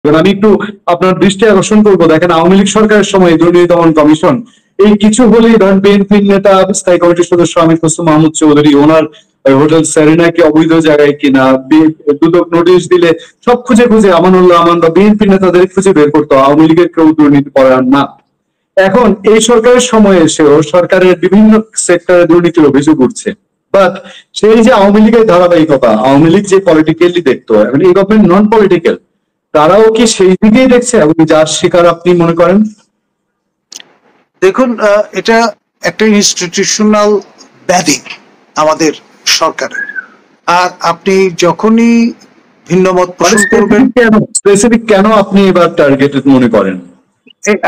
এবার আমি একটু আপনার দৃষ্টি আকর্ষণ করবো, দেখেন আওয়ামী লীগ সরকারের সময় দুর্নীতি দমন কমিশন এই কিছু হলেই ধরেন বিএনপির নেতা স্থায়ী কমিটির সদস্য আমির হোসেন মাহমুদ চৌধুরী ওনার হোটেল সেরেনা কি অবৈধ জায়গায় কিনা, দুদক নোটিশ দিলে সব খুঁজে খুঁজে আমানুল্লাহ আমান বা বিএনপি নেতাদের খুঁজে বের করতো, আওয়ামী লীগের কেউ দুর্নীতি পরায়ণ না। এখন এই সরকারের সময় এসেও সরকারের বিভিন্ন সেক্টরে দুর্নীতির অভিযোগ উঠছে, বাট সেই যে আওয়ামী লীগের ধারাবাহিকতা, আওয়ামী লীগ যে পলিটিক্যালি দেখতো, এখন এই গভর্নমেন্ট নন পলিটিক্যাল, তারাও কি সেই দিকেই দেখছে এবং যার শিকার আপনি মনে করেন? দেখুন, এটা একটা ইনস্টিটিউশনাল ব্যাধি আমাদের সরকারের। আর আপনি যখনই ভিন্ন মত পোষণ করবেন, স্পেসিফিক কেন আপনি এবার টার্গেটেড মনে করেন?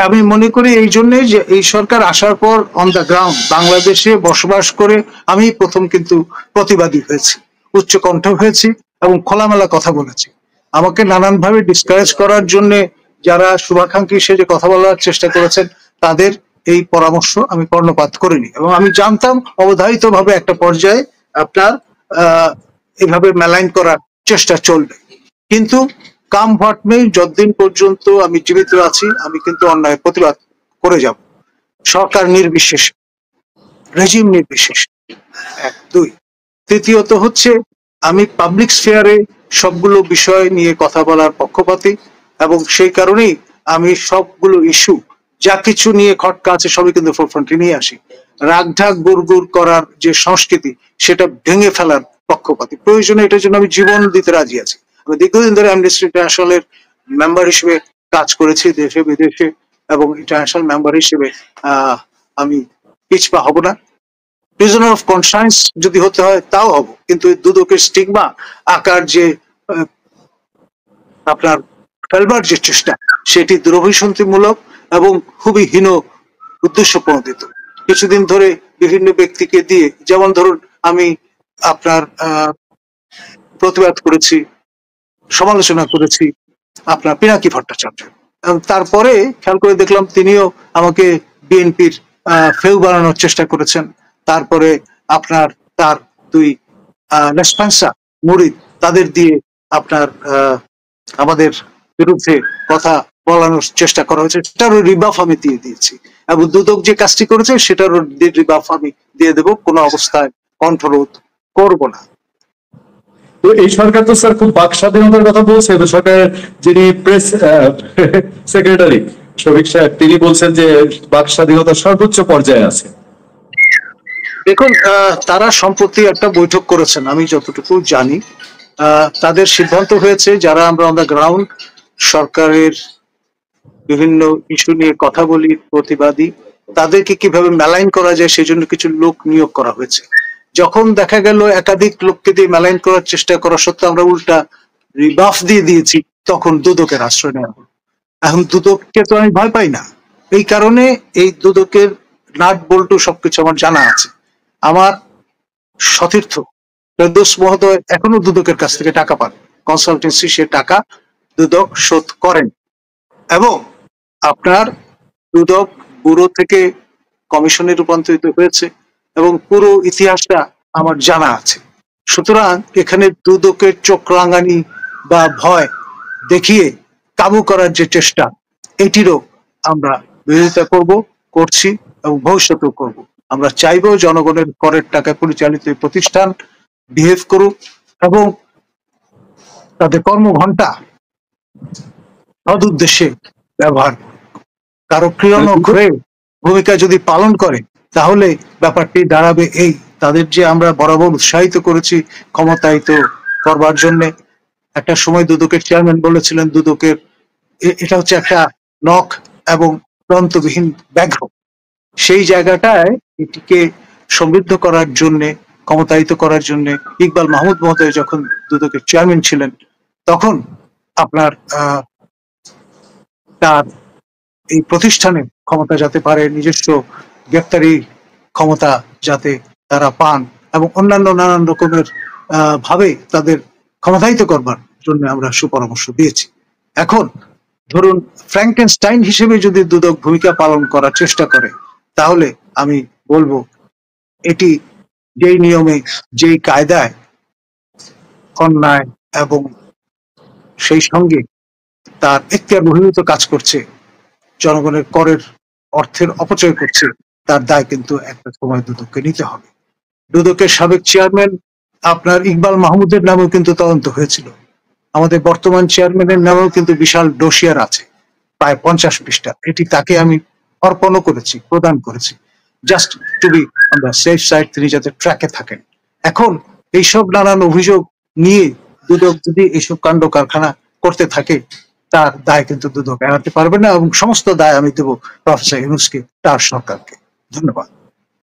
আমি মনে করি এই জন্যই যে এই সরকার আসার পর অন দ্য গ্রাউন্ড বাংলাদেশে বসবাস করে আমি প্রথম কিন্তু প্রতিবাদী হয়েছি, উচ্চকণ্ঠ হয়েছি এবং খোলামেলা কথা বলেছি। আমাকে নানানভাবে ডিসকারেজ করার জন্য যারা শুভাকাঙ্ক্ষী সে যে কথা বলার চেষ্টা করেছেন তাদের এই পরামর্শ আমি কর্ণপাত করিনি, এবং আমি জানতাম অবধারিত ভাবে একটা পর্যায়ে আপনার এভাবে মেলাইন করার চেষ্টা চলবে। কিন্তু কাম হোয়াট মে, যতদিন পর্যন্ত আমি জীবিত আছি আমি কিন্তু অন্যায় প্রতিবাদ করে যাব, সরকার নির্বিশেষে, রেজিম নির্বিশেষে। এক, দুই, তৃতীয়ত হচ্ছে আমি পাবলিক স্ফেয়ারে সবগুলো বিষয় নিয়ে কথা বলার পক্ষপাতী, এবং সেই কারণেই আমি সবগুলো ইস্যু যা কিছু নিয়ে খটকা আছে সবই কিন্তু ফোরফ্রন্টে নিয়ে আসি। রাগঢাক গুড়গুড় করার যে সংস্কৃতি সেটা ভেঙে ফেলার পক্ষপাতী, প্রয়োজনে এটার জন্য আমি জীবন দিতে রাজি আছি। আমি দীর্ঘদিন ধরে অ্যামনেস্টি ইন্টারন্যাশনালের মেম্বার হিসেবে কাজ করেছি দেশে বিদেশে, এবং ইন্টারন্যাশনাল মেম্বার হিসেবে আমি পিছপা হব না। প্রিজনার অফ কনসায়েন্স যদি হতে হয় তাও হব, কিন্তু দুদকের স্টিগমা আকার যে আপনার ফেলবার যে চেষ্টা সেটি দুরভিসন্ধিমূলক এবং খুবই হীন উদ্দেশ্য প্রণোদিত। কিছুদিন ধরে বিভিন্ন ব্যক্তিকে দিয়ে, যেমন ধরুন আমি আপনার প্রতিবাদ করেছি, সমালোচনা করেছি আপনার পিনাকি ভট্টাচার্য, তারপরে খেয়াল করে দেখলাম তিনিও আমাকে বিএনপির ফেউ বানানোর চেষ্টা করেছেন। তারপরে আপনার তার দুই লেসপেন্সা মুরিদ তাদের দিয়ে আপনার আমাদের বিরুদ্ধে কথা বলানোর চেষ্টা করা হয়েছে, সেটারও রিবাফ আমি দিয়ে দিয়েছি, এবং দুদক যে কাজটি করেছে সেটারও রিবাফ আমি দিয়ে দেব, কোনো অবস্থায় কণ্ঠরোধ করব না। তো এই সরকার তো স্যার খুব বাক স্বাধীনতার কথা বলছে, তো সরকারের যিনি প্রেস সেক্রেটারি শফিক সাহেব তিনি বলছেন যে বাক স্বাধীনতা সর্বোচ্চ পর্যায়ে আছে। দেখুন, তারা সম্প্রতি একটা বৈঠক করেছেন, আমি যতটুকু জানি তাদের সিদ্ধান্ত হয়েছে যারা আমরা অন দ্য গ্রাউন্ড সরকারের বিভিন্ন ইস্যু নিয়ে কথা বলি, প্রতিবাদী, তাদেরকে কিভাবে মেলাইন করা যায় সেজন্য কিছু লোক নিয়োগ করা হয়েছে। যখন দেখা গেল একাধিক লোককে দিয়ে মেলাইন করার চেষ্টা করা সত্ত্বেও আমরা উল্টা রিবাফ দিয়ে দিয়েছি, তখন দুদকের আশ্রয় নেওয়া হলো। এখন দুদককে তো আমি ভয় পাই না, এই কারণে এই দুদকের নাট বল্টু সবকিছু আমার জানা আছে। আমার সতীর্থ ফেরদৌস মহোদয় এখনো দুদকের কাছ থেকে টাকা পান, কনসালটেন্সি সে টাকা দুদক শোধ করেন, এবং আপনার দুদক ব্যুরো থেকে কমিশনে রূপান্তরিত হয়েছে, এবং পুরো ইতিহাসটা আমার জানা আছে। সুতরাং এখানে দুদকের চোখ রাঙানি বা ভয় দেখিয়ে কাবু করার যে চেষ্টা এটিরও আমরা বিরোধিতা করব, করছি এবং ভবিষ্যতেও করব। আমরা চাইবো জনগণের করের টাকায় পরিচালিত প্রতিষ্ঠান বিহেভ করুক এবং তাদের কর্মঘণ্টা সদ উদ্দেশ্যে ব্যবহার করুক। কারো ক্রিয়ানক হয়ে ভূমিকা যদি পালন করে তাহলে ব্যাপারটি দাঁড়াবে এই, তাদের যে আমরা বরাবর উৎসাহিত করেছি ক্ষমতায়িত করবার জন্য। একটা সময় দুদকের চেয়ারম্যান বলেছিলেন দুদকের এটা হচ্ছে একটা নখ এবং দন্তবিহীন ব্যাঘ্র, সেই জায়গাটায় এটিকে সমৃদ্ধ করার জন্য, ক্ষমতায়িত করার জন্য ইকবাল মাহমুদ মহোদয় যখন দুদকের চেয়ারম্যান ছিলেন তখন আপনার তার এই প্রতিষ্ঠানে ক্ষমতা যাতে পারে, নিজস্ব গ্রেপ্তারি ক্ষমতা যাতে তারা পান এবং অন্যান্য নানান রকমের ভাবে তাদের ক্ষমতায়িত করবার জন্য আমরা সুপরামর্শ দিয়েছি। এখন ধরুন ফ্র্যাঙ্কেনস্টাইন হিসেবে যদি দুদক ভূমিকা পালন করার চেষ্টা করে তাহলে আমি বলবো এটি যেই নিয়মে যেই কায়দায় অন্যায় এবং সেই সঙ্গে তার এখতিয়ার বহির্ভূত কাজ করছে, জনগণের করের অর্থের অপচয় করছে, তার দায় কিন্তু একটা সময় দুদককে নিতে হবে। দুদকের সাবেক চেয়ারম্যান আপনার ইকবাল মাহমুদের নামেও কিন্তু তদন্ত হয়েছিল। আমাদের বর্তমান চেয়ারম্যানের নামেও কিন্তু বিশাল ডোসিয়ার আছে, প্রায় 50 পৃষ্ঠা। এটি তাকে আমি অর্পণও করেছি, প্রদান করেছি, just to be on the safe side, তিনি যাতে ট্র্যাকে থাকেন। এখন এইসব নানান অভিযোগ নিয়ে দুদক যদি এইসব কাণ্ড কারখানা করতে থাকে, তার দায় কিন্তু দুদক এড়াতে পারবে না, এবং সমস্ত দায় আমি দেবো প্রফেসর ইউনূসকে, তার সরকারকে। ধন্যবাদ।